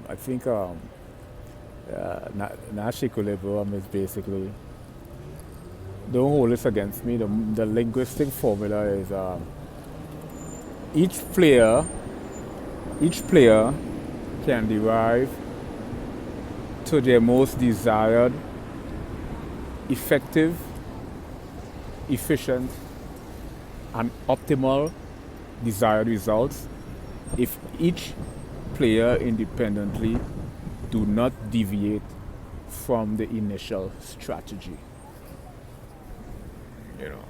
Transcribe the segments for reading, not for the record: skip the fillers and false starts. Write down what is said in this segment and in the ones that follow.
I think Nash equilibrium is basically, don't hold this against me, the linguistic formula is each player can derive to their most desired, effective, efficient, and optimal desired results if each player independently do not deviate from the initial strategy. You know,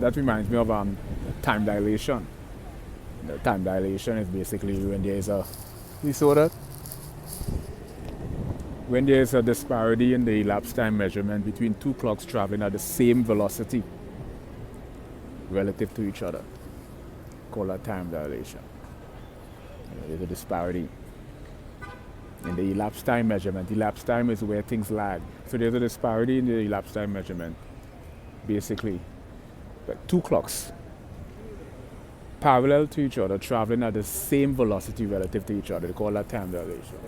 that reminds me of time dilation. The time dilation is basically when there is when there is a disparity in the elapsed time measurement between two clocks traveling at the same velocity relative to each other. Call that time dilation. There's a disparity in the elapsed time measurement. Elapsed time is where things lag. So there's a disparity in the elapsed time measurement. Basically, but two clocks parallel to each other traveling at the same velocity relative to each other. They call that time dilation.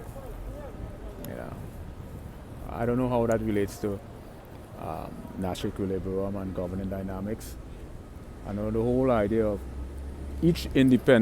Yeah. I don't know how that relates to Nash equilibrium and governing dynamics. I know the whole idea of each independent